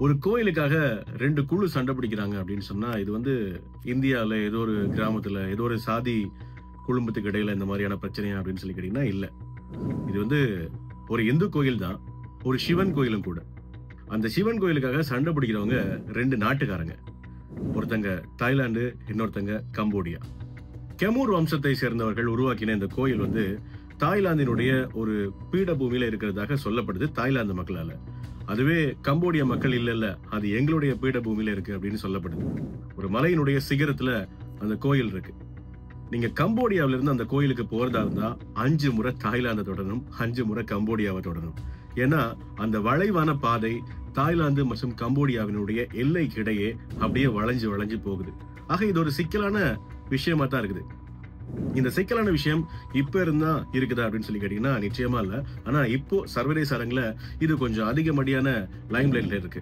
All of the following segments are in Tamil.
ஒரு கோயிலுக்காக 2 குழு சண்டை பிடிக்கிறாங்க அப்படின்னு சொன்னா, இது இந்தியால ஏதோ ஒரு கிராமத்துல, ஏதோ ஒரு சாதி குழுமத்துக்கு இடையில இந்த மாதிரியான பிரச்சனையா அப்படின்னு சொல்லி கேட்டீங்கன்னா இல்ல. இது ஒரு இந்து கோயில் தான். ஒரு சிவன் கோயிலும் கூட. அந்த சிவன் கோயிலுக்காக சண்டை பிடிக்கிறவங்க 2 நாட்டுக்காரங்க. ஒருத்தங்க தாய்லாந்து, இன்னொருத்தங்க கம்போடியா. கெமூர் வம்சத்தை சேர்ந்தவர்கள் உருவாக்கின இந்த கோயில் தாய்லாந்தினுடைய ஒரு பீடபூமியில இருக்கிறதாக சொல்லப்படுது தாய்லாந்து மக்களால. அதுவே கம்போடியா மக்கள் இல்ல, அது எங்களுடைய பீடபூமியில இருக்கு அப்படின்னு சொல்லப்படுது. ஒரு மலையினுடைய சிகரத்துல அந்த கோயில் இருக்கு. நீங்க கம்போடியாவில இருந்து அந்த கோயிலுக்கு போறதா இருந்தா 5 முறை தாய்லாந்தை தொடரணும், 5 முறை கம்போடியாவை தொடரணும். ஏன்னா அந்த வளைவான பாதை தாய்லாந்து மற்றும் கம்போடியாவினுடைய எல்லைக்கு இடையே அப்படியே வளைஞ்சு வளைஞ்சு போகுது. ஆக இது ஒரு சிக்கலான விஷயமா தான் இருக்குது. இந்த சிக்கலான விஷயம் இப்ப இருந்தா இருக்குதா அப்படின்னு சொல்லி கேட்டீங்கன்னா நிச்சயமா இல்ல. ஆனா இப்போ சர்வதேச அரங்குல இது கொஞ்சம் அதிகப்படியான லைம்லைட்ல இருக்கு.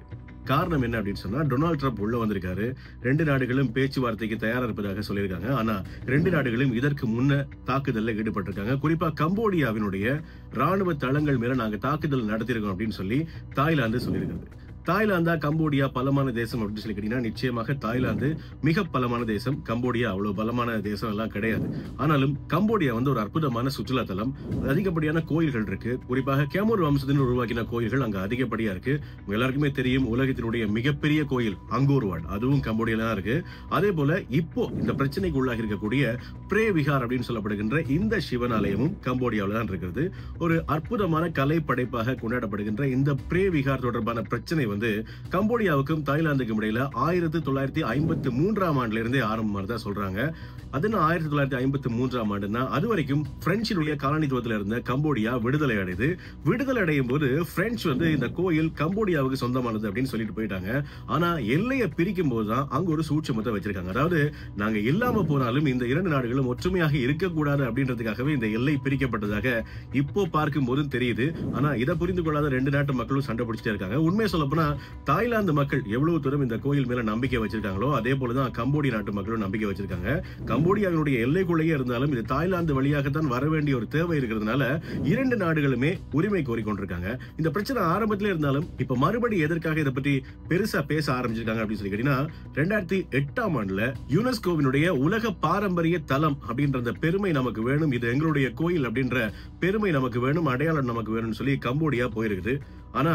காரணம் என்ன அப்படின்னு சொன்னா, டொனால்ட் ட்ரம்ப் உள்ள வந்திருக்காரு. 2 நாடுகளும் பேச்சுவார்த்தைக்கு தயாரா இருப்பதாக சொல்லியிருக்காங்க. ஆனா 2 நாடுகளும் இதற்கு முன்ன தாக்குதல்ல ஈடுபட்டிருக்காங்க. குறிப்பா கம்போடியாவினுடைய ராணுவ தளங்கள் மேல நாங்க தாக்குதல் நடத்திருக்கோம் அப்படின்னு சொல்லி தாய்லாந்து சொல்லியிருக்காங்க. தாய்லாந்தா கம்போடியா பலமான தேசம் அப்படின்னு சொல்லி கேட்டீங்கன்னா நிச்சயமாக தாய்லாந்து மிக பலமான தேசம். கம்போடியா அவ்வளவு பலமான தேசம் எல்லாம் கிடையாது. ஆனாலும் கம்போடியா ஒரு அற்புதமான சுற்றுலா தலம். அதிகப்படியான கோயில்கள் இருக்கு. குறிப்பாக கேமூர் வம்சத்தினர் உருவாக்கின கோயில்கள் அங்க அதிகப்படியா இருக்கு. எல்லாருக்குமே தெரியும், உலகத்தினுடைய மிகப்பெரிய கோயில் அங்கோர் வாட், அதுவும் கம்போடியால தான் இருக்கு. அதே போல இப்போ இந்த பிரச்சனைக்கு உள்ளாகி இருக்கக்கூடிய பிரே விஹார் அப்படின்னு சொல்லப்படுகின்ற இந்த சிவனாலயமும் கம்போடியாவில தான் இருக்கிறது. ஒரு அற்புதமான கலை படைப்பாக கொண்டாடப்படுகின்ற இந்த பிரே விஹார் தொடர்பான பிரச்சனை கம்போடியாவுக்கும் தாய்லாந்துக்கும் இடையில 1953ஆம் ஆண்டுல இருந்தே ஆரம்பமானதா சொல்றாங்க. அதுனா 1953ஆம் ஆண்டுனா அது வரைக்கும் பிரெஞ்சினுடைய காலனித்துவத்தில் இருந்த கம்போடியா விடுதலை அடையுது. விடுதலை அடையும் போது பிரெஞ்சு இந்த கோயில் கம்போடியாவுக்கு சொந்தமானது அப்படின்னு சொல்லிட்டு போயிட்டாங்க. ஆனா எல்லையை பிரிக்கும் போதுதான் அங்க ஒரு சூட்சமத்தை வச்சிருக்காங்க. அதாவது நாங்க இல்லாம போனாலும் இந்த 2 நாடுகளும் ஒற்றுமையாக இருக்கக்கூடாது அப்படின்றதுக்காகவே இந்த எல்லை பிரிக்கப்பட்டதாக இப்போ பார்க்கும் போதும் தெரியுது. ஆனா இதை புரிந்து கொள்ளாத 2 நாட்டு மக்களும் சண்டை பிடிச்சிட்டே இருக்காங்க. உண்மையை சொல்ல போனா தாய்லாந்து மக்கள் எவ்வளவு தூரம் இந்த கோயில் மேல நம்பிக்கை வச்சிருக்காங்களோ அதே போலதான் கம்போடிய நாட்டு மக்களும் நம்பிக்கை வச்சிருக்காங்க. கம்போடியாவினுடைய எல்லைக்குள்ளேயே இருந்தாலும் இது தாய்லாந்து வழியாகத்தான் வர வேண்டிய ஒரு தேவை இருக்கிறதுனால 2 நாடுகளுமே உரிமை கோரிக்கொண்டிருக்காங்க. இந்த பிரச்சனை ஆரம்பத்திலே இருந்தாலும் இப்ப மறுபடியும் எதற்காக இதை பற்றி பெருசா பேச ஆரம்பிச்சிருக்காங்க அப்படின்னு சொல்லி கேட்டீங்கன்னா, 2008ஆம் ஆண்டுல யுனெஸ்கோவினுடைய உலக பாரம்பரிய தலம் அப்படின்ற பெருமை நமக்கு வேணும், இது எங்களுடைய கோயில் அப்படின்ற பெருமை நமக்கு வேணும், அடையாளம் நமக்கு வேணும்னு சொல்லி கம்போடியா போயிருக்குது. ஆனா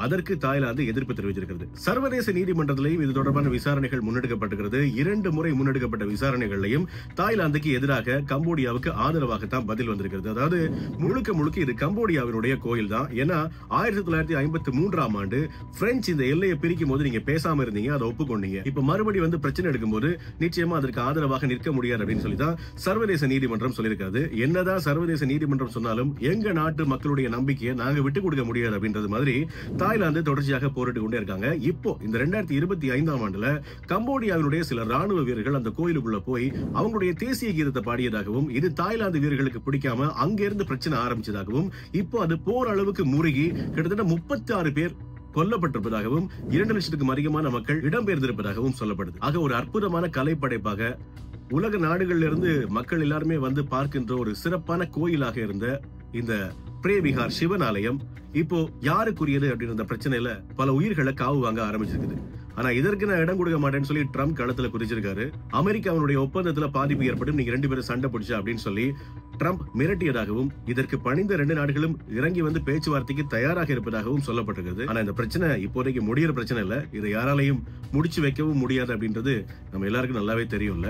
அதற்கு தாய்லாந்து எதிர்ப்பு தெரிவிச்சிருக்கிறது. சர்வதேச நீதிமன்றத்திலையும் இது தொடர்பான விசாரணைகள் முன்னெடுக்கப்பட்டிருக்கிறது. 2 முறை முன்னெடுக்கப்பட்ட விசாரணைகளையும் தாய்லாந்துக்கு எதிராக கம்போடியாவுக்கு ஆதரவாகத்தான் பதில் வந்திருக்கிறது. அதாவது முழுக்க இது கம்போடியாவினுடைய கோயில் தான். ஏன்னா 1953ஆம் ஆண்டு பிரெஞ்சு இந்த எல்லையை பிரிக்கும் போது நீங்க பேசாம இருந்தீங்க, அதை ஒப்புக்கொண்டீங்க. இப்ப மறுபடி பிரச்சனை எடுக்கும்போது நிச்சயமா அதற்கு ஆதரவாக நிற்க முடியாது அப்படின்னு சொல்லி தான் சர்வதேச நீதிமன்றம் சொல்லியிருக்கிறது. என்னதான் சர்வதேச நீதிமன்றம் சொன்னாலும் எங்க நாட்டு மக்களுடைய நம்பிக்கையை நாங்க விட்டுக் கொடுக்க முடியாது அப்படின்றது மாதிரி தாய்லாந்து தொடர்ச்சியாக போரிட்டு கொண்டே இருக்காங்க. இப்போ இந்த 2025ஆம் ஆண்டுல கம்போடியாவினுடைய சில ராணுவ வீரர்கள் அந்த கோயிலுக்குள்ள போய் அவங்களுடைய தேசிய கீதத்தை பாடியதாகவும், இது தாய்லாந்து வீரர்களுக்கு பிடிக்காம அங்கிருந்து பிரச்சனை ஆரம்பிச்சதாகவும், இப்போ அது போர் அளவுக்கு முறுகி கிட்டத்தட்ட 36 பேர் கொல்லப்பட்டிருப்பதாகவும் 2 லட்சத்துக்கும் அதிகமான மக்கள் இடம்பெயர்ந்திருப்பதாகவும் சொல்லப்படுது. ஆக ஒரு அற்புதமான கலைப்படைப்பாக உலக நாடுகள்ல இருந்து மக்கள் எல்லாருமே பார்க்கின்ற ஒரு சிறப்பான கோயிலாக இருந்த இந்த பிரே விஹார் சிவன் ஆலயம் இப்போ யாருக்குரியது அப்படின்ற பிரச்சனையில பல உயிர்களை காவு வாங்க ஆரம்பிச்சிருக்குது. ஆனா இதற்கு நான் இடம் கொடுக்க மாட்டேன்னு சொல்லி ட்ரம்ப் களத்துல குறிச்சிருக்காரு. அமெரிக்காவுடைய ஒப்பந்தத்துல பாதிப்பு ஏற்படும், நீங்க 2 பேரும் சண்டை பிடிச்சா அப்படின்னு சொல்லி ட்ரம்ப் மிரட்டியதாகவும், இதற்கு பணிந்த 2 நாடுகளும் இறங்கி பேச்சுவார்த்தைக்கு தயாராக இருப்பதாகவும் சொல்லப்பட்டிருக்கிறது. ஆனா இந்த பிரச்சனை இப்போதைக்கு முடிகிற பிரச்சனை இல்ல, இதை யாராலையும் முடிச்சு வைக்கவும் முடியாது அப்படின்றது நம்ம எல்லாருக்கும் நல்லாவே தெரியும்ல.